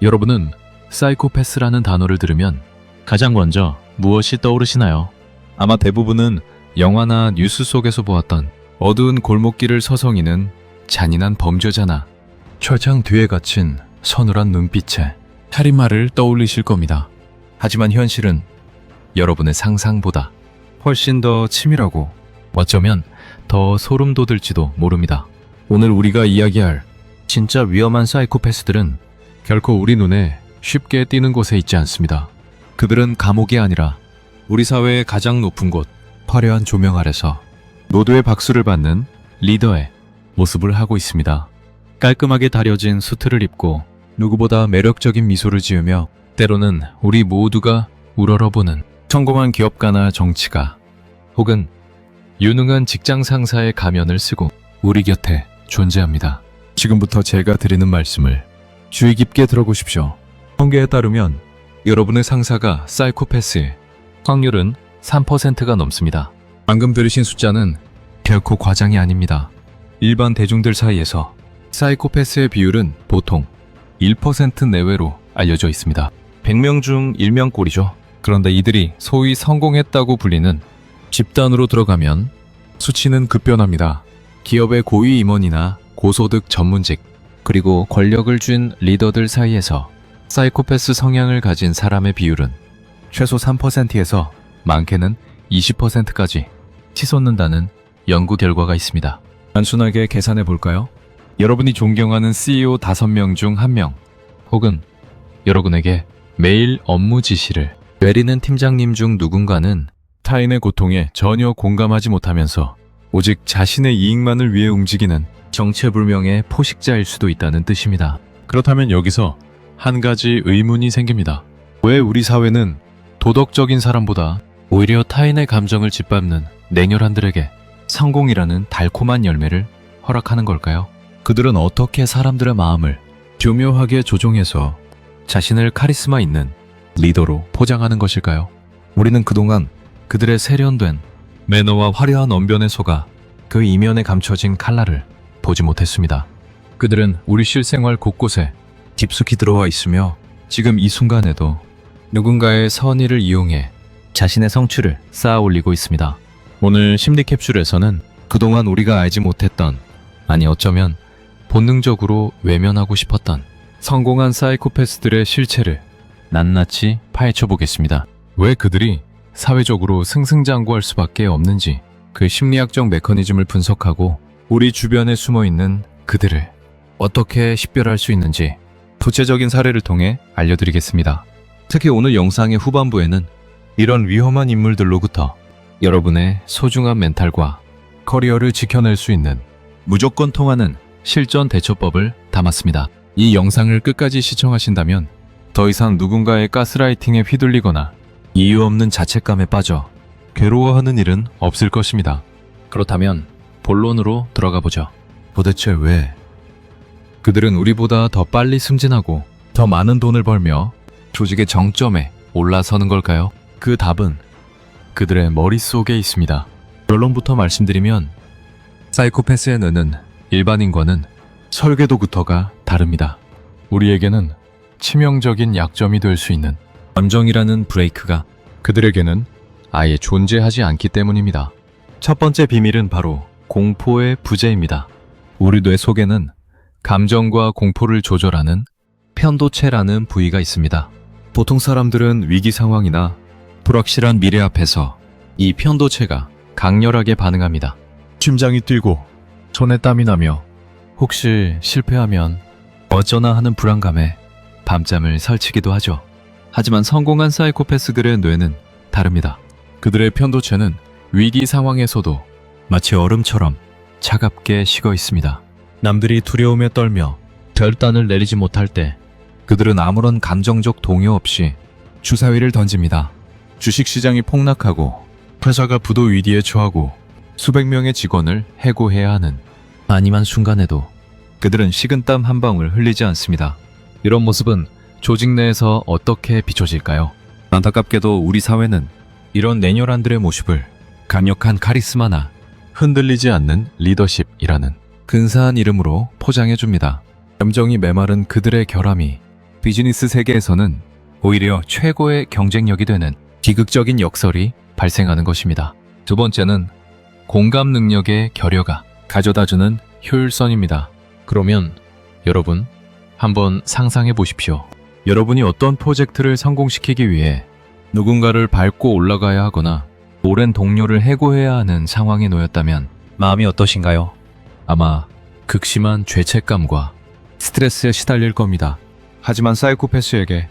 여러분은 사이코패스라는 단어를 들으면 가장 먼저 무엇이 떠오르시나요? 아마 대부분은 영화나 뉴스 속에서 보았던 어두운 골목길을 서성이는 잔인한 범죄자나 철창 뒤에 갇힌 서늘한 눈빛에 살인마를 떠올리실 겁니다. 하지만 현실은 여러분의 상상보다 훨씬 더 치밀하고 어쩌면 더 소름 돋을지도 모릅니다. 오늘 우리가 이야기할 진짜 위험한 사이코패스들은 결코 우리 눈에 쉽게 띄는 곳에 있지 않습니다. 그들은 감옥이 아니라 우리 사회의 가장 높은 곳, 화려한 조명 아래서 모두의 박수를 받는 리더의 모습을 하고 있습니다. 깔끔하게 다려진 수트를 입고 누구보다 매력적인 미소를 지으며 때로는 우리 모두가 우러러보는 성공한 기업가나 정치가 혹은 유능한 직장 상사의 가면을 쓰고 우리 곁에 존재합니다. 지금부터 제가 드리는 말씀을 주의 깊게 들어보십시오. 통계에 따르면 여러분의 상사가 사이코패스의 확률은 3%가 넘습니다. 방금 들으신 숫자는 결코 과장이 아닙니다. 일반 대중들 사이에서 사이코패스의 비율은 보통 1% 내외로 알려져 있습니다. 100명 중 1명꼴이죠. 그런데 이들이 소위 성공했다고 불리는 집단으로 들어가면 수치는 급변합니다. 기업의 고위 임원이나 고소득 전문직, 그리고 권력을 쥔 리더들 사이에서 사이코패스 성향을 가진 사람의 비율은 최소 3%에서 많게는 20%까지 치솟는다는 연구 결과가 있습니다. 단순하게 계산해 볼까요? 여러분이 존경하는 CEO 5명 중 1명, 혹은 여러분에게 매일 업무 지시를 내리는 팀장님 중 누군가는 타인의 고통에 전혀 공감하지 못하면서 오직 자신의 이익만을 위해 움직이는 정체불명의 포식자일 수도 있다는 뜻입니다. 그렇다면 여기서 한 가지 의문이 생깁니다. 왜 우리 사회는 도덕적인 사람보다 오히려 타인의 감정을 짓밟는 냉혈한들에게 성공이라는 달콤한 열매를 허락하는 걸까요? 그들은 어떻게 사람들의 마음을 교묘하게 조종해서 자신을 카리스마 있는 리더로 포장하는 것일까요? 우리는 그동안 그들의 세련된 매너와 화려한 언변에 속아 그 이면에 감춰진 칼날을 보지 못했습니다. 그들은 우리 실생활 곳곳에 깊숙이 들어와 있으며 지금 이 순간에도 누군가의 선의를 이용해 자신의 성취를 쌓아 올리고 있습니다. 오늘 심리 캡슐에서는 그동안 우리가 알지 못했던, 아니 어쩌면 본능적으로 외면하고 싶었던 성공한 사이코패스들의 실체를 낱낱이 파헤쳐 보겠습니다. 왜 그들이 사회적으로 승승장구할 수밖에 없는지, 그 심리학적 메커니즘을 분석하고 우리 주변에 숨어있는 그들을 어떻게 식별할 수 있는지 구체적인 사례를 통해 알려드리겠습니다. 특히 오늘 영상의 후반부에는 이런 위험한 인물들로부터 여러분의 소중한 멘탈과 커리어를 지켜낼 수 있는 무조건 통하는 실전 대처법을 담았습니다. 이 영상을 끝까지 시청하신다면 더 이상 누군가의 가스라이팅에 휘둘리거나 이유 없는 자책감에 빠져 괴로워하는 일은 없을 것입니다. 그렇다면 본론으로 들어가 보죠. 도대체 왜 그들은 우리보다 더 빨리 승진하고 더 많은 돈을 벌며 조직의 정점에 올라서는 걸까요? 그 답은 그들의 머릿속에 있습니다. 결론부터 말씀드리면 사이코패스의 뇌는 일반인과는 설계도부터가 다릅니다. 우리에게는 치명적인 약점이 될 수 있는 감정이라는 브레이크가 그들에게는 아예 존재하지 않기 때문입니다. 첫 번째 비밀은 바로 공포의 부재입니다. 우리 뇌 속에는 감정과 공포를 조절하는 편도체라는 부위가 있습니다. 보통 사람들은 위기 상황이나 불확실한 미래 앞에서 이 편도체가 강렬하게 반응합니다. 심장이 뛰고 손에 땀이 나며 혹시 실패하면 어쩌나 하는 불안감에 밤잠을 설치기도 하죠. 하지만 성공한 사이코패스들의 뇌는 다릅니다. 그들의 편도체는 위기 상황에서도 마치 얼음처럼 차갑게 식어 있습니다. 남들이 두려움에 떨며 결단을 내리지 못할 때 그들은 아무런 감정적 동요 없이 주사위를 던집니다. 주식시장이 폭락하고 회사가 부도 위기에 처하고 수백 명의 직원을 해고해야 하는 안심한 순간에도 그들은 식은땀 한 방울 흘리지 않습니다. 이런 모습은 조직 내에서 어떻게 비춰질까요? 안타깝게도 우리 사회는 이런 냉혈한들의 모습을 강력한 카리스마나 흔들리지 않는 리더십이라는 근사한 이름으로 포장해줍니다. 감정이 메마른 그들의 결함이 비즈니스 세계에서는 오히려 최고의 경쟁력이 되는 비극적인 역설이 발생하는 것입니다. 두 번째는 공감 능력의 결여가 가져다주는 효율성입니다. 그러면 여러분 한번 상상해 보십시오. 여러분이 어떤 프로젝트를 성공시키기 위해 누군가를 밟고 올라가야 하거나 오랜 동료를 해고해야 하는 상황에 놓였다면 마음이 어떠신가요? 아마 극심한 죄책감과 스트레스에 시달릴 겁니다. 하지만 사이코패스에게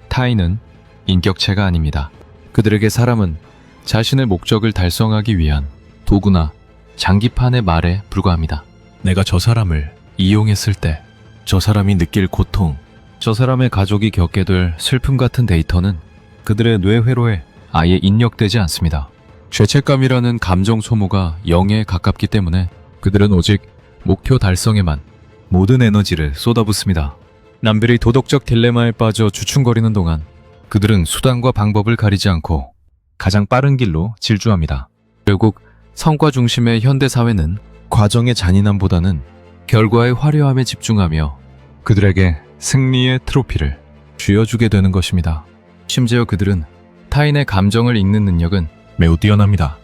타인은 인격체가 아닙니다. 그들에게 사람은 자신의 목적을 달성하기 위한 도구나 장기판의 말에 불과합니다. 내가 저 사람을 이용했을 때 저 사람이 느낄 고통, 저 사람의 가족이 겪게 될 슬픔 같은 데이터는 그들의 뇌회로에 아예 입력되지 않습니다. 죄책감이라는 감정 소모가 0에 가깝기 때문에 그들은 오직 목표 달성에만 모든 에너지를 쏟아붓습니다. 남들이 도덕적 딜레마에 빠져 주춤거리는 동안 그들은 수단과 방법을 가리지 않고 가장 빠른 길로 질주합니다. 결국 성과 중심의 현대사회는 과정의 잔인함보다는 결과의 화려함에 집중하며 그들에게 승리의 트로피를 쥐어주게 되는 것입니다. 심지어 그들은 타인의 감정을 읽는 능력은 매우 뛰어납니다.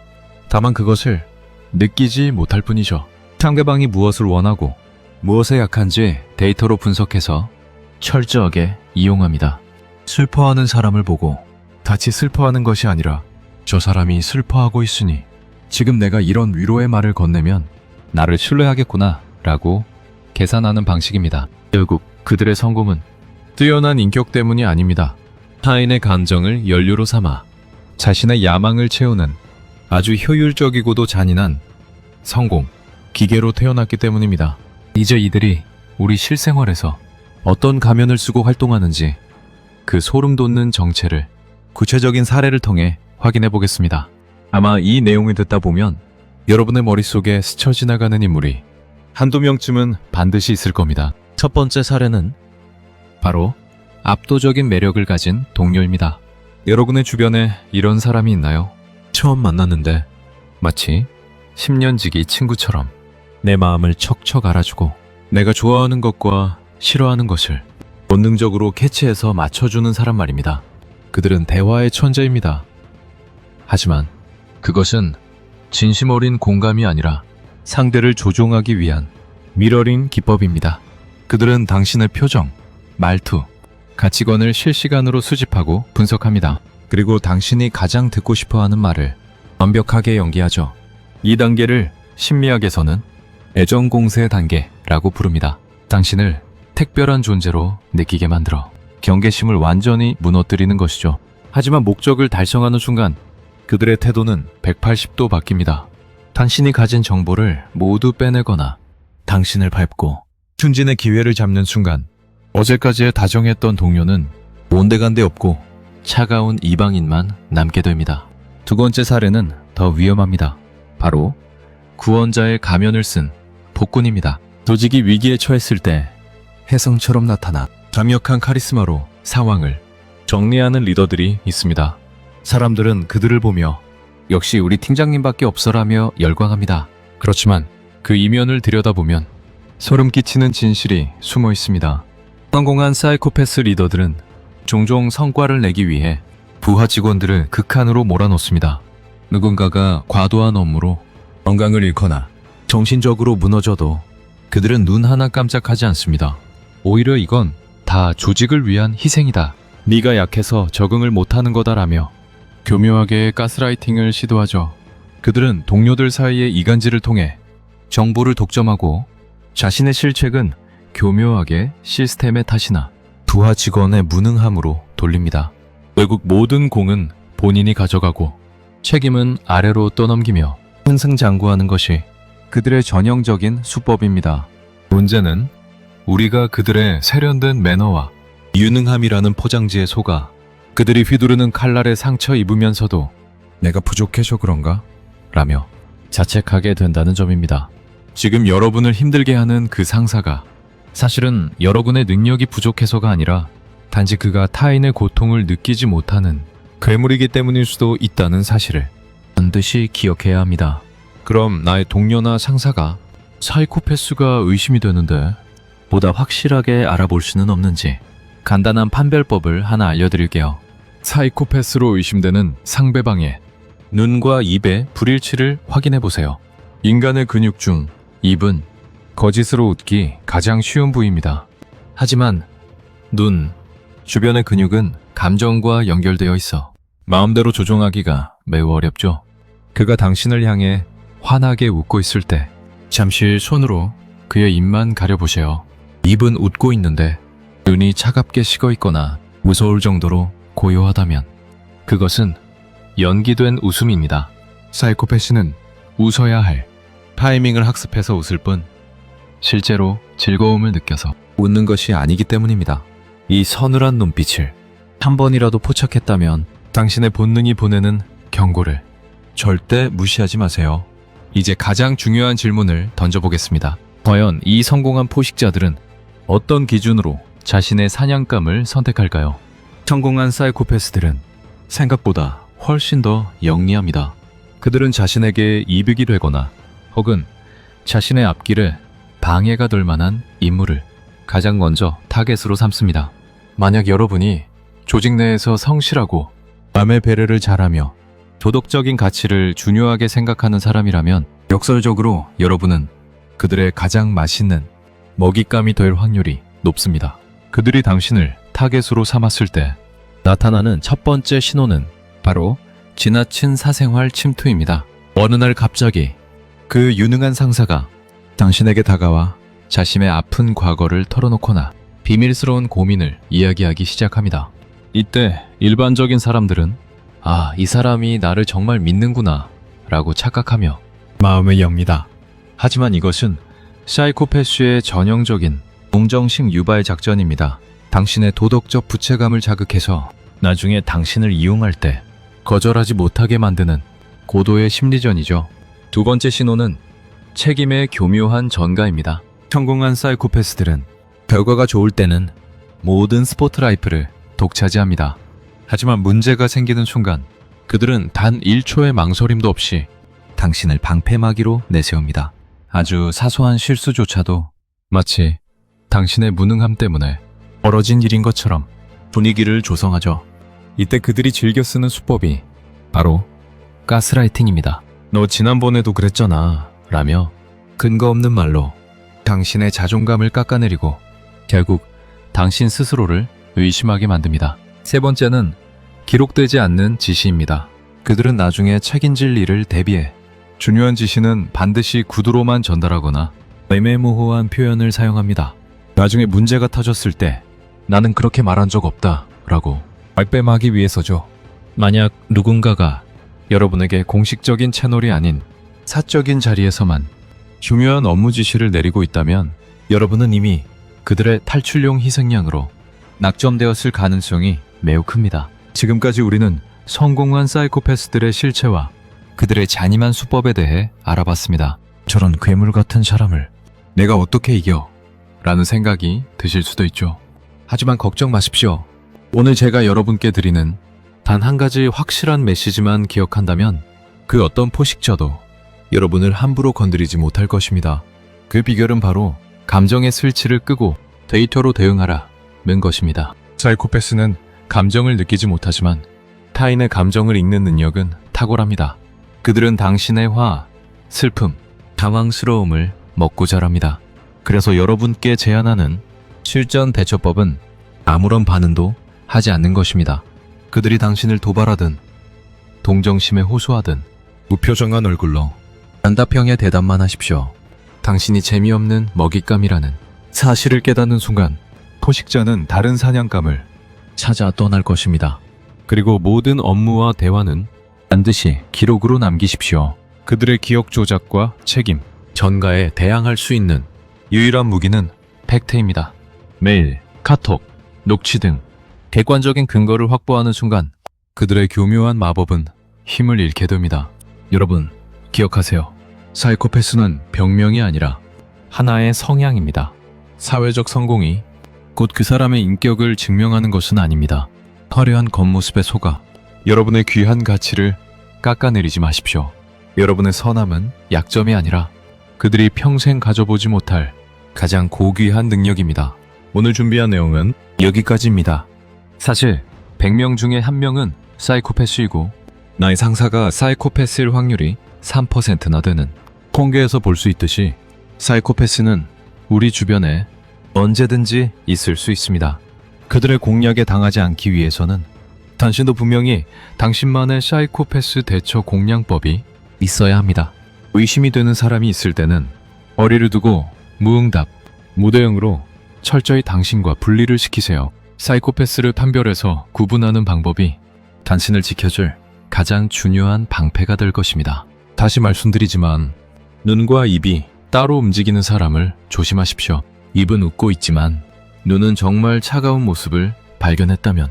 다만 그것을 느끼지 못할 뿐이죠. 상대방이 무엇을 원하고 무엇에 약한지 데이터로 분석해서 철저하게 이용합니다. 슬퍼하는 사람을 보고 같이 슬퍼하는 것이 아니라 저 사람이 슬퍼하고 있으니 지금 내가 이런 위로의 말을 건네면 나를 신뢰하겠구나 라고 계산하는 방식입니다. 결국 그들의 성공은 뛰어난 인격 때문이 아닙니다. 타인의 감정을 연료로 삼아 자신의 야망을 채우는 아주 효율적이고도 잔인한 성공, 기계로 태어났기 때문입니다. 이제 이들이 우리 실생활에서 어떤 가면을 쓰고 활동하는지 그 소름 돋는 정체를 구체적인 사례를 통해 확인해 보겠습니다. 아마 이 내용을 듣다 보면 여러분의 머릿속에 스쳐 지나가는 인물이 한두 명쯤은 반드시 있을 겁니다. 첫 번째 사례는 바로 압도적인 매력을 가진 동료입니다. 여러분의 주변에 이런 사람이 있나요? 처음 만났는데 마치 10년 지기 친구처럼 내 마음을 척척 알아주고 내가 좋아하는 것과 싫어하는 것을 본능적으로 캐치해서 맞춰주는 사람 말입니다. 그들은 대화의 천재입니다. 하지만 그것은 진심 어린 공감이 아니라 상대를 조종하기 위한 미러링 기법입니다. 그들은 당신의 표정, 말투, 가치관을 실시간으로 수집하고 분석합니다. 그리고 당신이 가장 듣고 싶어하는 말을 완벽하게 연기하죠. 이 단계를 심리학에서는 애정공세 단계라고 부릅니다. 당신을 특별한 존재로 느끼게 만들어 경계심을 완전히 무너뜨리는 것이죠. 하지만 목적을 달성하는 순간 그들의 태도는 180도 바뀝니다. 당신이 가진 정보를 모두 빼내거나 당신을 밟고 춘진의 기회를 잡는 순간 어제까지의 다정했던 동료는 온데간데 없고 차가운 이방인만 남게 됩니다. 두 번째 사례는 더 위험합니다. 바로 구원자의 가면을 쓴 복군입니다. 조직이 위기에 처했을 때 혜성처럼 나타나 강력한 카리스마로 상황을 정리하는 리더들이 있습니다. 사람들은 그들을 보며 역시 우리 팀장님밖에 없어라며 열광합니다. 그렇지만 그 이면을 들여다보면 소름 끼치는 진실이 숨어 있습니다. 성공한 사이코패스 리더들은 종종 성과를 내기 위해 부하 직원들을 극한으로 몰아넣습니다. 누군가가 과도한 업무로 건강을 잃거나 정신적으로 무너져도 그들은 눈 하나 깜짝하지 않습니다. 오히려 이건 다 조직을 위한 희생이다. 네가 약해서 적응을 못하는 거다라며 교묘하게 가스라이팅을 시도하죠. 그들은 동료들 사이의 이간질을 통해 정보를 독점하고 자신의 실책은 교묘하게 시스템의 탓이나 부하 직원의 무능함으로 돌립니다. 결국 모든 공은 본인이 가져가고 책임은 아래로 떠넘기며 승승장구하는 것이 그들의 전형적인 수법입니다. 문제는 우리가 그들의 세련된 매너와 유능함이라는 포장지에 속아 그들이 휘두르는 칼날에 상처 입으면서도 내가 부족해서 그런가? 라며 자책하게 된다는 점입니다. 지금 여러분을 힘들게 하는 그 상사가 사실은 여러분의 능력이 부족해서가 아니라 단지 그가 타인의 고통을 느끼지 못하는 괴물이기 때문일 수도 있다는 사실을 반드시 기억해야 합니다. 그럼 나의 동료나 상사가 사이코패스가 의심이 되는데 보다 확실하게 알아볼 수는 없는지 간단한 판별법을 하나 알려드릴게요. 사이코패스로 의심되는 상대방의 눈과 입의 불일치를 확인해보세요. 인간의 근육 중 입은 거짓으로 웃기 가장 쉬운 부위입니다. 하지만 눈, 주변의 근육은 감정과 연결되어 있어 마음대로 조종하기가 매우 어렵죠. 그가 당신을 향해 환하게 웃고 있을 때 잠시 손으로 그의 입만 가려보세요. 입은 웃고 있는데 눈이 차갑게 식어 있거나 무서울 정도로 고요하다면 그것은 연기된 웃음입니다. 사이코패스는 웃어야 할 타이밍을 학습해서 웃을 뿐 실제로 즐거움을 느껴서 웃는 것이 아니기 때문입니다. 이 서늘한 눈빛을 한 번이라도 포착했다면 당신의 본능이 보내는 경고를 절대 무시하지 마세요. 이제 가장 중요한 질문을 던져보겠습니다. 과연 이 성공한 포식자들은 어떤 기준으로 자신의 사냥감을 선택할까요? 성공한 사이코패스들은 생각보다 훨씬 더 영리합니다. 그들은 자신에게 이득이 되거나 혹은 자신의 앞길에 방해가 될 만한 인물을 가장 먼저 타겟으로 삼습니다. 만약 여러분이 조직 내에서 성실하고 남의 배려를 잘하며 도덕적인 가치를 중요하게 생각하는 사람이라면 역설적으로 여러분은 그들의 가장 맛있는 먹잇감이 될 확률이 높습니다. 그들이 당신을 타겟으로 삼았을 때 나타나는 첫 번째 신호는 바로 지나친 사생활 침투입니다. 어느 날 갑자기 그 유능한 상사가 당신에게 다가와 자신의 아픈 과거를 털어놓거나 비밀스러운 고민을 이야기하기 시작합니다. 이때 일반적인 사람들은 이 사람이 나를 정말 믿는구나 라고 착각하며 마음을 엽니다. 하지만 이것은 사이코패스의 전형적인 동정심 유발 작전입니다. 당신의 도덕적 부채감을 자극해서 나중에 당신을 이용할 때 거절하지 못하게 만드는 고도의 심리전이죠. 두 번째 신호는 책임의 교묘한 전가입니다. 성공한 사이코패스들은 결과가 좋을 때는 모든 스포트라이트를 독차지합니다. 하지만 문제가 생기는 순간 그들은 단 1초의 망설임도 없이 당신을 방패막이로 내세웁니다. 아주 사소한 실수조차도 마치 당신의 무능함 때문에 벌어진 일인 것처럼 분위기를 조성하죠. 이때 그들이 즐겨 쓰는 수법이 바로 가스라이팅입니다. 너 지난번에도 그랬잖아 라며 근거 없는 말로 당신의 자존감을 깎아내리고 결국 당신 스스로를 의심하게 만듭니다. 세 번째는 기록되지 않는 지시입니다. 그들은 나중에 책임질 일을 대비해 중요한 지시는 반드시 구두로만 전달하거나 애매모호한 표현을 사용합니다. 나중에 문제가 터졌을 때 나는 그렇게 말한 적 없다 라고 발뺌하기 위해서죠. 만약 누군가가 여러분에게 공식적인 채널이 아닌 사적인 자리에서만 중요한 업무 지시를 내리고 있다면 여러분은 이미 그들의 탈출용 희생양으로 낙점되었을 가능성이 매우 큽니다. 지금까지 우리는 성공한 사이코패스들의 실체와 그들의 잔인한 수법에 대해 알아봤습니다. 저런 괴물 같은 사람을 내가 어떻게 이겨? 라는 생각이 드실 수도 있죠. 하지만 걱정 마십시오. 오늘 제가 여러분께 드리는 단 한 가지 확실한 메시지만 기억한다면 그 어떤 포식자도 여러분을 함부로 건드리지 못할 것입니다. 그 비결은 바로 감정의 스위치를 끄고 데이터로 대응하라는 것입니다. 사이코패스는 감정을 느끼지 못하지만 타인의 감정을 읽는 능력은 탁월합니다. 그들은 당신의 화, 슬픔, 당황스러움을 먹고 자랍니다. 그래서 여러분께 제안하는 실전 대처법은 아무런 반응도 하지 않는 것입니다. 그들이 당신을 도발하든 동정심에 호소하든 무표정한 얼굴로 단답형의 대답만 하십시오. 당신이 재미없는 먹잇감이라는 사실을 깨닫는 순간 포식자는 다른 사냥감을 찾아 떠날 것입니다. 그리고 모든 업무와 대화는 반드시 기록으로 남기십시오. 그들의 기억 조작과 책임, 전가에 대항할 수 있는 유일한 무기는 팩트입니다. 메일, 카톡, 녹취 등 객관적인 근거를 확보하는 순간 그들의 교묘한 마법은 힘을 잃게 됩니다. 여러분, 기억하세요. 사이코패스는 병명이 아니라 하나의 성향입니다. 사회적 성공이 곧 그 사람의 인격을 증명하는 것은 아닙니다. 화려한 겉모습에 속아 여러분의 귀한 가치를 깎아내리지 마십시오. 여러분의 선함은 약점이 아니라 그들이 평생 가져보지 못할 가장 고귀한 능력입니다. 오늘 준비한 내용은 여기까지입니다. 사실 100명 중에 1명은 사이코패스이고 나의 상사가 사이코패스일 확률이 3%나 되는 통계에서 볼 수 있듯이 사이코패스는 우리 주변에 언제든지 있을 수 있습니다. 그들의 공략에 당하지 않기 위해서는 당신도 분명히 당신만의 사이코패스 대처 공략법이 있어야 합니다. 의심이 되는 사람이 있을 때는 거리를 두고 무응답, 무대응으로 철저히 당신과 분리를 시키세요. 사이코패스를 판별해서 구분하는 방법이 당신을 지켜줄 가장 중요한 방패가 될 것입니다. 다시 말씀드리지만 눈과 입이 따로 움직이는 사람을 조심하십시오. 입은 웃고 있지만 눈은 정말 차가운 모습을 발견했다면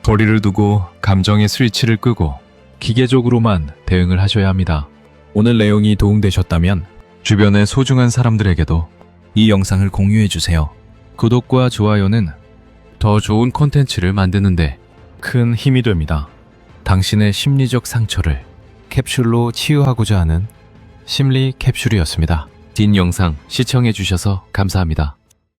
거리를 두고 감정의 스위치를 끄고 기계적으로만 대응을 하셔야 합니다. 오늘 내용이 도움되셨다면 주변의 소중한 사람들에게도 이 영상을 공유해주세요. 구독과 좋아요는 더 좋은 콘텐츠를 만드는데 큰 힘이 됩니다. 당신의 심리적 상처를 캡슐로 치유하고자 하는 심리 캡슐이었습니다. 긴 영상 시청해주셔서 감사합니다.